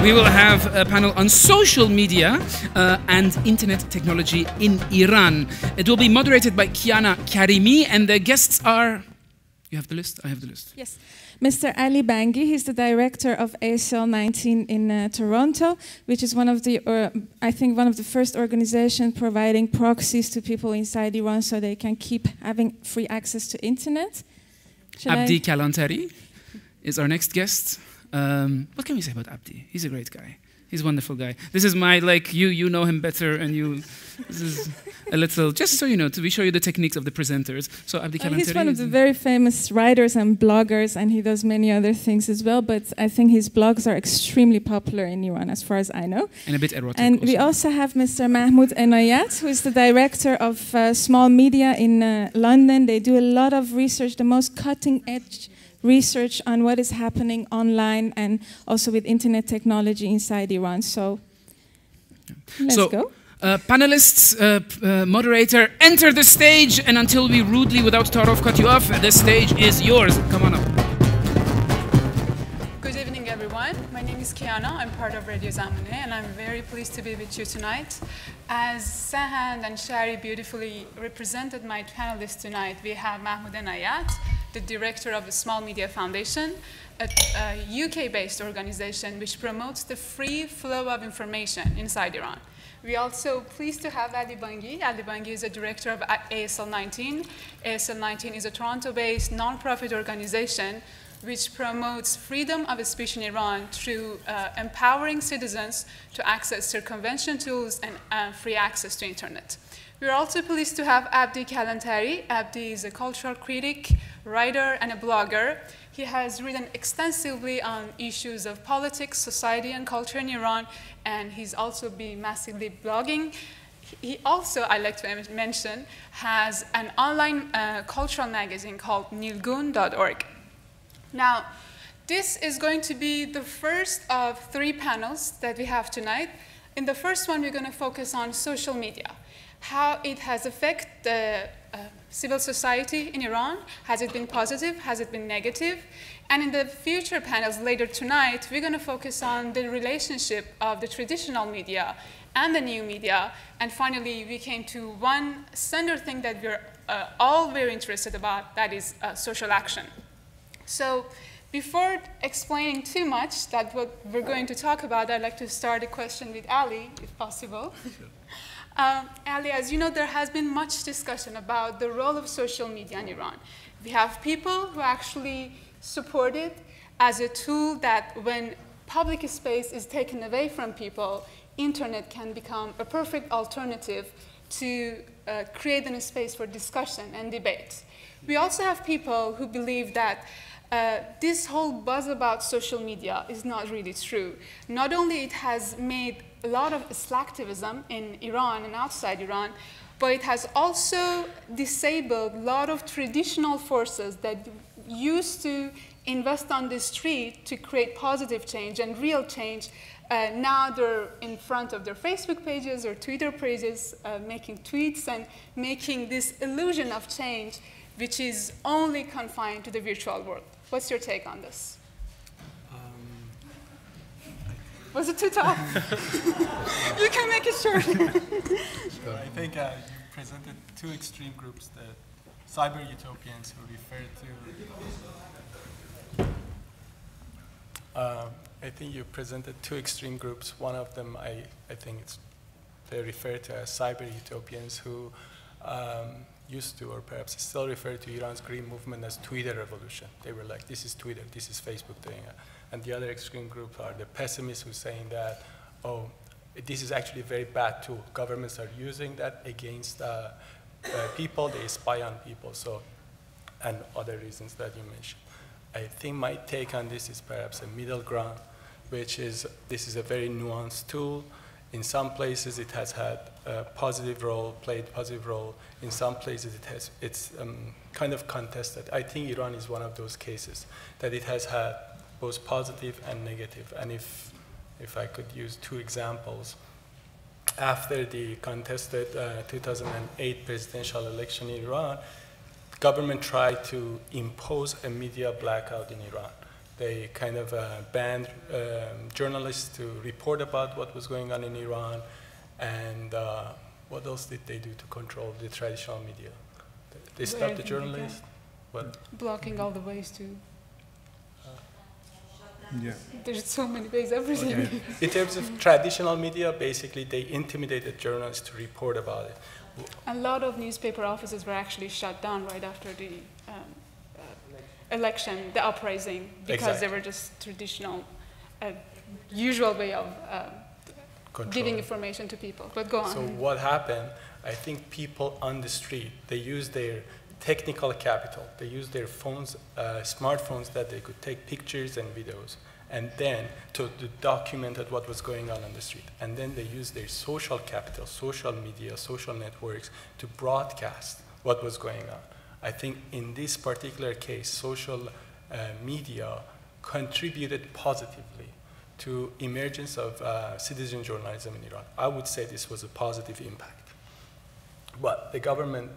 We will have a panel on social media and internet technology in Iran. It will be moderated by Kiana, Karimi, and the guests are... You have the list? I have the list. Yes. Mr. Ali Bangi, he's the director of ASL 19 in Toronto, which is one of the, I think, one of the first organizations providing proxies to people inside Iran so they can keep having free access to internet. Abdee Kalantari is our next guest. What can we say about Abdee? He's a great guy. He's a wonderful guy. This is my, like, you know him better, and this is a little, just so you know, we show you the techniques of the presenters. So Abdee Kalantari. He's one of the very famous writers and bloggers, and he does many other things as well, but I think his blogs are extremely popular in Iran, as far as I know. And a bit erotic And also. we also have Mr. Mahmoud Enayat, who is the director of small media in London. They do a lot of research, the most cutting-edge research on what is happening online and also with internet technology inside Iran. So let's go. Panelists, moderator, enter the stage, and until we rudely, without Tarov, cut you off, the stage is yours. Come on up. Good evening, everyone. My name is Kiana. I'm part of Radio Zamaneh, and I'm very pleased to be with you tonight. As Sahand and Shari beautifully represented my panelists tonight, we have Mahmoud Enayat, the director of the Small Media Foundation, a UK-based organization which promotes the free flow of information inside Iran. We're also pleased to have Ali Bangi. Ali Bangi is a director of ASL 19. ASL 19 is a Toronto-based non-profit organization which promotes freedom of speech in Iran through empowering citizens to access circumvention tools and free access to internet. We're also pleased to have Abdee Kalantari. Abdee is a cultural critic, writer, and a blogger. He has written extensively on issues of politics, society, and culture in Iran, and he's also been massively blogging. He also, I'd like to mention, has an online cultural magazine called nilgun.org. Now, this is going to be the first of 3 panels that we have tonight. In the first one, we're going to focus on social media, how it has affected the civil society in Iran. Has it been positive? Has it been negative? And in the future panels later tonight, we're going to focus on the relationship of the traditional media and the new media. And finally, we came to one standard thing that we're all very interested about, that is social action. So before explaining too much that what we're going to talk about, I'd like to start a question with Ali, if possible. Sure. Ali, as you know, there has been much discussion about the role of social media in Iran. We have people who actually support it as a tool that when public space is taken away from people, internet can become a perfect alternative to create a space for discussion and debate. We also have people who believe that this whole buzz about social media is not really true. Not only it has made a lot of slacktivism in Iran and outside Iran, but it has also disabled a lot of traditional forces that used to invest on the street to create positive change and real change. Now they're in front of their Facebook pages or Twitter pages, making tweets and making this illusion of change, which is only confined to the virtual world. What's your take on this? Was it too tough? You can make it short. Sure. I think you presented 2 extreme groups, the cyber utopians who refer to... I think you presented 2 extreme groups. One of them, I think they refer to as cyber utopians who used to, or perhaps still refer to Iran's green movement as Twitter revolution. They were like, this is Twitter, this is Facebook doing it. And the other extreme group are the pessimists who are saying that, oh, this is actually a very bad tool. Governments are using that against people, they spy on people, so, and other reasons that you mentioned. I think my take on this is perhaps a middle ground, which is, this is a very nuanced tool. In some places, it has had a positive role, played positive role. In some places, it's kind of contested. I think Iran is one of those cases that it has had both positive and negative. And if I could use 2 examples, after the contested 2008 presidential election in Iran, the government tried to impose a media blackout in Iran. They kind of banned journalists to report about what was going on in Iran. And what else did they do to control the traditional media? They stopped the journalists? What? Blocking all the ways to... Yeah. There's so many ways, everything. Okay. In terms of traditional media, basically they intimidated journalists to report about it. A lot of newspaper offices were actually shut down right after the election, the uprising, because they were just traditional, usual way of giving information to people. But go on. So what happened, I think people on the street, they used their technical capital. They used their phones, smartphones that they could take pictures and videos, and then to document what was going on the street. And then they used their social capital, social media, social networks to broadcast what was going on. I think in this particular case, social media contributed positively to emergence of citizen journalism in Iran. I would say this was a positive impact. But the government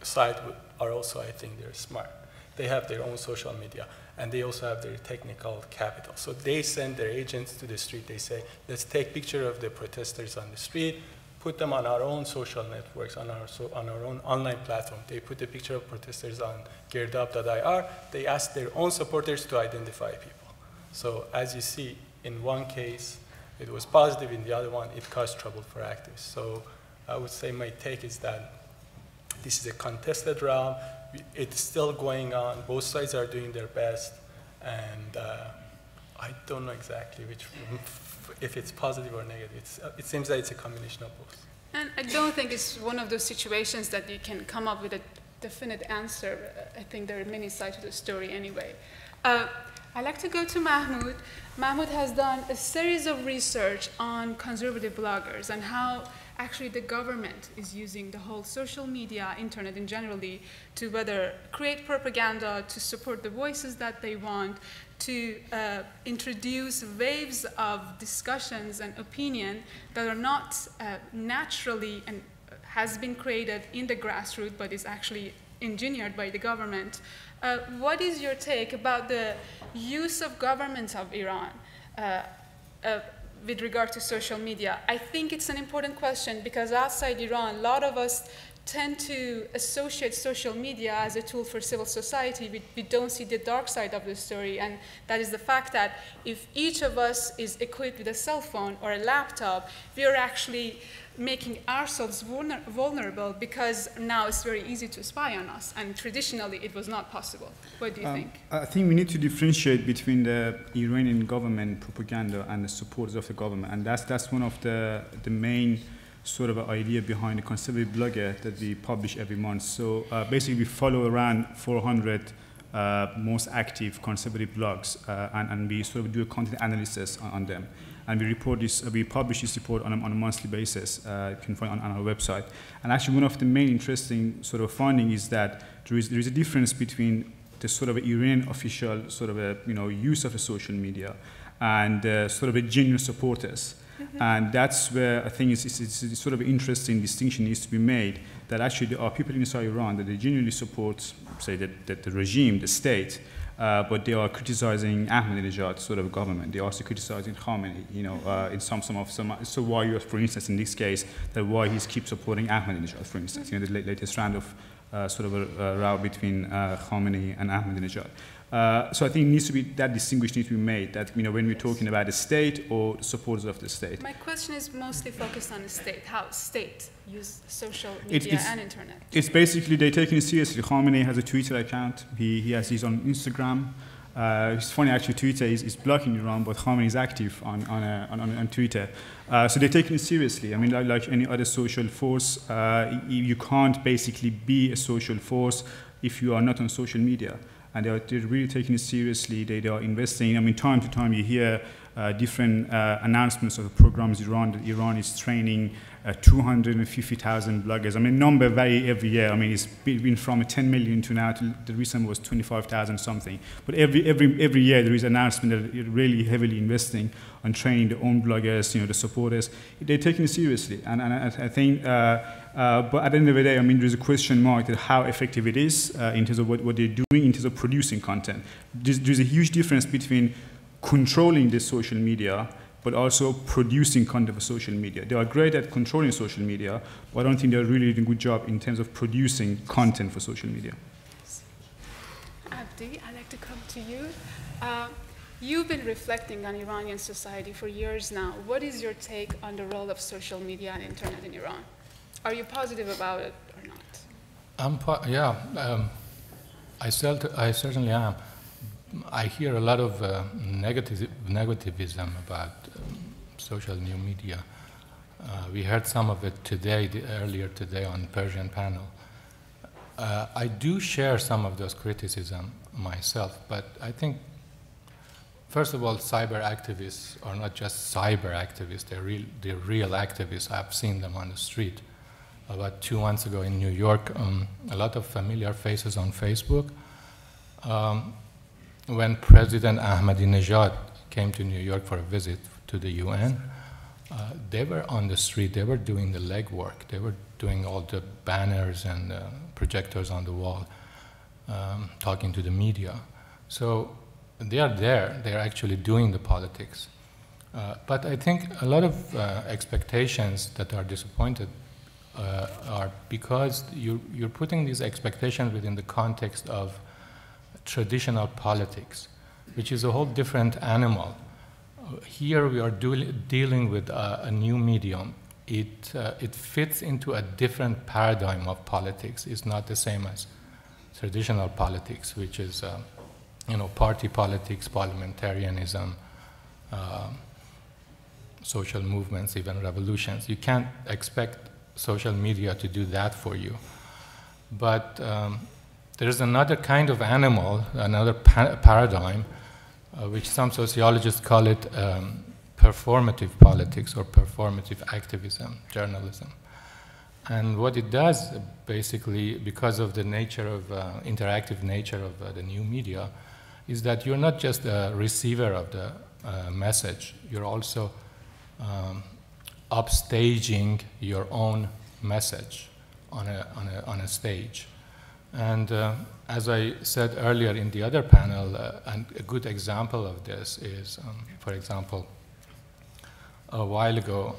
side are also, I think, they're smart. They have their own social media, and they also have their technical capital. So they send their agents to the street. They say, let's take picture of the protesters on the street, put them on our own social networks, on our own online platform. They put the picture of protesters on girdab.ir. They ask their own supporters to identify people. So as you see, in one case, it was positive. In the other one, it caused trouble for activists. So I would say my take is that this is a contested realm. It's still going on. Both sides are doing their best. And I don't know exactly if it's positive or negative. It seems that it's a combination of both. And I don't think it's one of those situations that you can come up with a definite answer. I think there are many sides to the story anyway. I'd like to go to Mahmoud. Mahmoud has done a series of research on conservative bloggers and how actually the government is using the whole social media, internet in generally, to whether create propaganda, to support the voices that they want, to introduce waves of discussions and opinion that are not naturally and has been created in the grassroots, but is actually engineered by the government. What is your take about the use of governments of Iran with regard to social media? I think it's an important question because outside Iran, a lot of us tend to associate social media as a tool for civil society. We don't see the dark side of the story, and that is the fact that if each of us is equipped with a cell phone or a laptop, we are actually making ourselves vulnerable because now it's very easy to spy on us, and traditionally it was not possible. What do you think? I think we need to differentiate between the Iranian government propaganda and the supporters of the government, and that's one of the main sort of idea behind the conservative blogger that we publish every month. So basically we follow around 400 most active conservative blogs, and we sort of do a content analysis on them. And we publish this report on a monthly basis. You can find on our website. And actually, one of the main interesting sort of finding is that there is a difference between the sort of Iranian official sort of use of the social media and sort of a genuine supporters. Mm-hmm. And that's where I think it's sort of an interesting distinction needs to be made. That actually there are people inside Iran that they genuinely support, say, that the regime, the state. But they are criticizing Ahmadinejad sort of government. They are also criticizing Khamenei, in some. So why you, for instance, in this case, that why he keeps supporting Ahmadinejad, for instance, the latest round of sort of a row between Khamenei and Ahmadinejad. So I think it needs to be that distinction needs to be made. That when we're talking about the state or the supporters of the state. My question is mostly focused on the state. How state use social media and internet? It's basically they're taking it seriously. Khamenei has a Twitter account. He has his on Instagram. It's funny actually. Twitter is blocking Iran, but Khamenei is active on Twitter. So they're taking it seriously. I mean, like any other social force, you can't basically be a social force if you are not on social media. And they're really taking it seriously. They are investing. I mean, time to time you hear different announcements of programs that Iran is training 250,000 bloggers. I mean, number vary every year. I mean, it's been from 10 million to now, the recent was 25,000 something. But every year there is an announcement that they're really heavily investing on training their own bloggers, the supporters. They're taking it seriously. And I think But at the end of the day, I mean, there's a question mark that how effective it is in terms of what they're doing in terms of producing content. There's a huge difference between controlling the social media but also producing content for social media. They are great at controlling social media, but I don't think they're really doing a good job in terms of producing content for social media. Abdee, I'd like to come to you. You've been reflecting on Iranian society for years now. What is your take on the role of social media and internet in Iran? Are you positive about it or not? I certainly am. I hear a lot of negativism about social new media. We heard some of it today, earlier today on Persian panel. I do share some of those criticism myself, but I think, first of all, cyber activists are not just cyber activists, they're real activists. I've seen them on the street. About 2 months ago in New York, a lot of familiar faces on Facebook. When President Ahmadinejad came to New York for a visit to the UN, they were on the street, they were doing the legwork, they were doing all the banners and projectors on the wall, talking to the media. So they are there, they're actually doing the politics. But I think a lot of expectations that are disappointed are because you're putting these expectations within the context of traditional politics, which is a whole different animal. Here we are dealing with a new medium. It fits into a different paradigm of politics. It's not the same as traditional politics, which is party politics, parliamentarianism, social movements, even revolutions. You can't expect social media to do that for you. But there's another kind of animal, another paradigm, which some sociologists call it performative politics or performative activism, journalism. And what it does, basically, because of the nature of, interactive nature of the new media, is that you're not just a receiver of the message, you're also upstaging your own message on a stage. And as I said earlier in the other panel, and a good example of this is, for example, a while ago,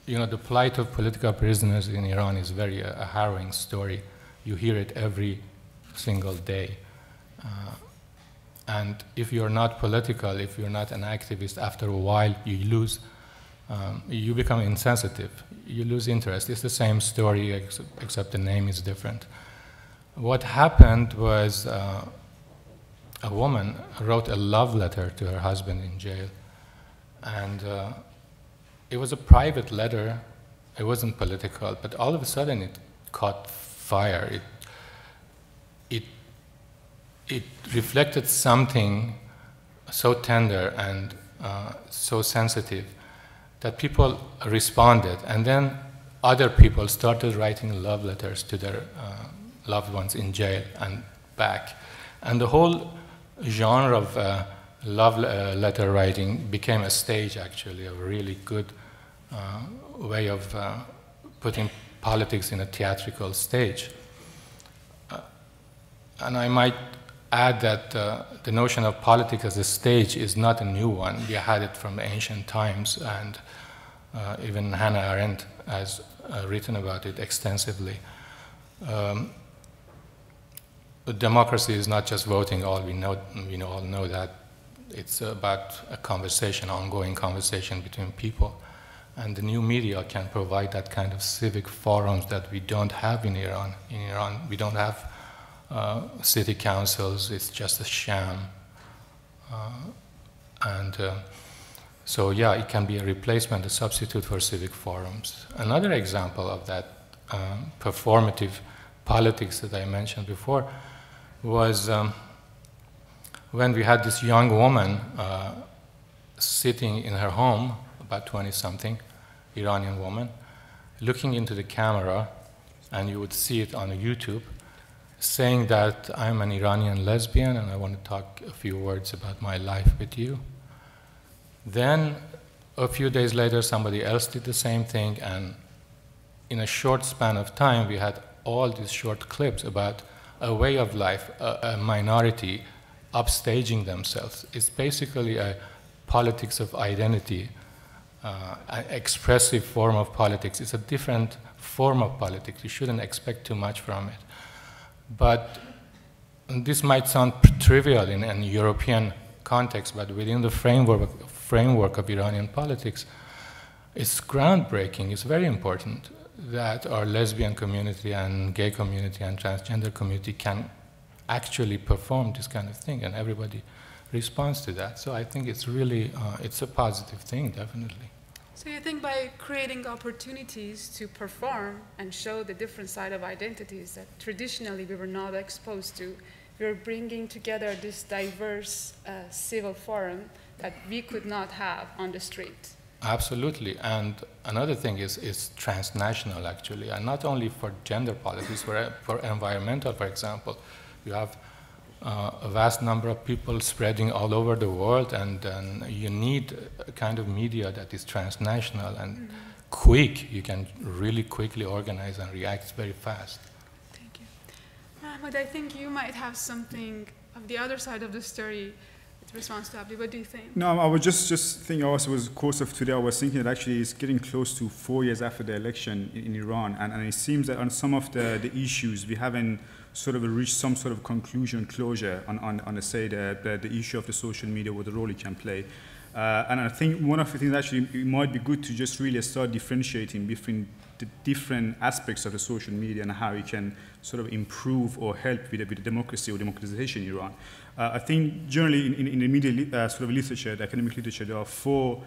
the plight of political prisoners in Iran is very a harrowing story. You hear it every single day. And if you're not political, if you're not an activist, after a while you lose, you become insensitive. You lose interest. It's the same story, except the name is different. What happened was a woman wrote a love letter to her husband in jail. And it was a private letter. It wasn't political, but all of a sudden it caught fire. It reflected something so tender and so sensitive that people responded. And then other people started writing love letters to their loved ones in jail and back. And the whole genre of love letter writing became a stage, actually, a really good way of putting politics in a theatrical stage. And I might add that the notion of politics as a stage is not a new one. We had it from ancient times, and even Hannah Arendt has written about it extensively. Democracy is not just voting. All we all know that it's about a conversation, ongoing conversation between people. And the new media can provide that kind of civic forums that we don't have in Iran. In Iran, we don't have city councils. It's just a sham. So yeah, it can be a replacement, a substitute for civic forums. Another example of that performative politics that I mentioned before was when we had this young woman sitting in her home, about 20-something, Iranian woman, looking into the camera, and you would see it on YouTube, saying that I'm an Iranian lesbian and I want to talk a few words about my life with you. Then a few days later, somebody else did the same thing, and in a short span of time, we had all these short clips about a way of life, a minority upstaging themselves. It's basically a politics of identity, an expressive form of politics. It's a different form of politics. You shouldn't expect too much from it. But this might sound trivial in a European context, but within the framework of Iranian politics, it's groundbreaking. It's very important that our lesbian community and gay community and transgender community can actually perform this kind of thing, and everybody responds to that. So I think it's really, it's a positive thing, definitely. So you think by creating opportunities to perform and show the different side of identities that traditionally we were not exposed to, we're bringing together this diverse civil forum that we could not have on the street? Absolutely. And another thing is transnational, actually, and not only for gender politics, for environmental, for example. You have a vast number of people spreading all over the world, and then you need a kind of media that is transnational and quick. You can really quickly organize and react very fast. Thank you. Mahmoud, I think you might have something of the other side of the story with response to Abdee. What do you think? No, I was just thinking, also was the course of today, I was thinking that actually it's getting close to 4 years after the election in Iran, and it seems that on some of the issues we haven't sort of reached some sort of conclusion, closure on say, the issue of the social media, what the role it can play. And I think one of the things actually it might be good to just really start differentiating between the different aspects of the social media and how it can sort of improve or help with the democracy or democratization in Iran. I think generally in the media sort of literature, the academic literature, there are 4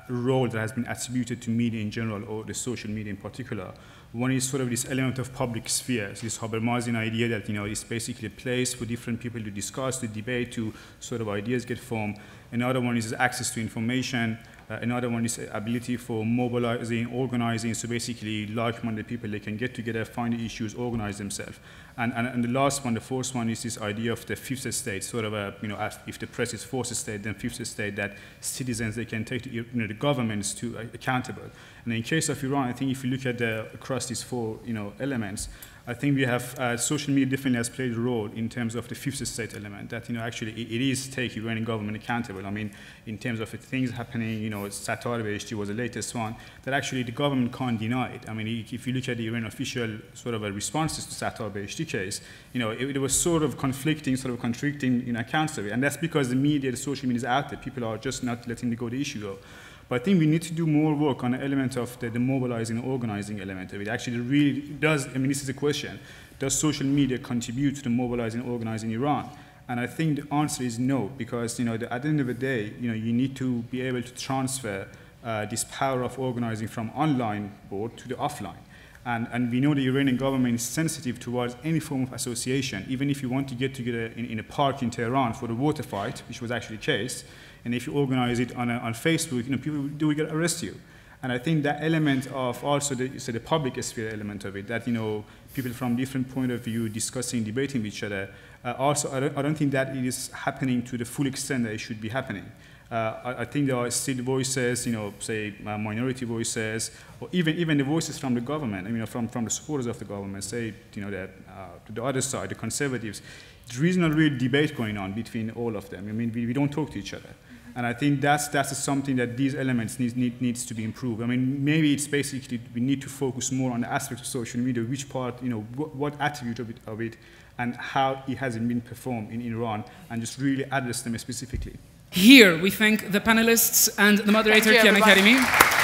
roles that has been attributed to media in general, or the social media in particular. One is sort of this element of public spheres, this Habermasian idea that, you know, it's basically a place for different people to discuss, to debate, to sort of ideas get formed. Another one is access to information. Another one is ability for mobilizing, organizing, so basically like-minded people, they can get together, find the issues, organize themselves. And the last one, the fourth one, is this idea of the fifth estate, sort of a, you know, if the press is fourth estate, then fifth estate, that citizens, they can take the, the governments to accountable. And in case of Iran, I think if you look at across these 4, elements, I think we have social media definitely has played a role in terms of the fifth estate element, that, actually it is take Iranian government accountable. I mean, in terms of the things happening, Satar Beheshti was the latest one, that actually the government can't deny it. I mean, if you look at the Iranian official sort of responses to Satar Beheshti case, it was sort of conflicting, sort of contradicting, accounts of it. And that's because the media, the social media is out there. People are just not letting the issue go. But I think we need to do more work on the element of the mobilizing and organizing element of it. Actually, really does, I mean, this is a question. Does social media contribute to the mobilizing and organizing Iran? And I think the answer is no, because, at the end of the day, you need to be able to transfer this power of organizing from online board to the offline. And we know the Iranian government is sensitive towards any form of association, even if you want to get together in a park in Tehran for the water fight, which was actually the case. And if you organize it on Facebook, people do arrest you. And I think that element of also the public sphere element of it, that people from different point of view discussing, debating with each other. Also, I don't think that it is happening to the full extent that it should be happening. I think there are still voices, say minority voices, or even the voices from the government. From the supporters of the government, say the other side, the conservatives. There is not real debate going on between all of them. I mean, we don't talk to each other. And I think that's something that these elements needs to be improved. I mean, maybe it's basically we need to focus more on the aspects of social media, which part, what attribute of it, and how it hasn't been performed in Iran, and just really address them specifically. Here, we thank the panelists and the moderator, Kiana, Karimi.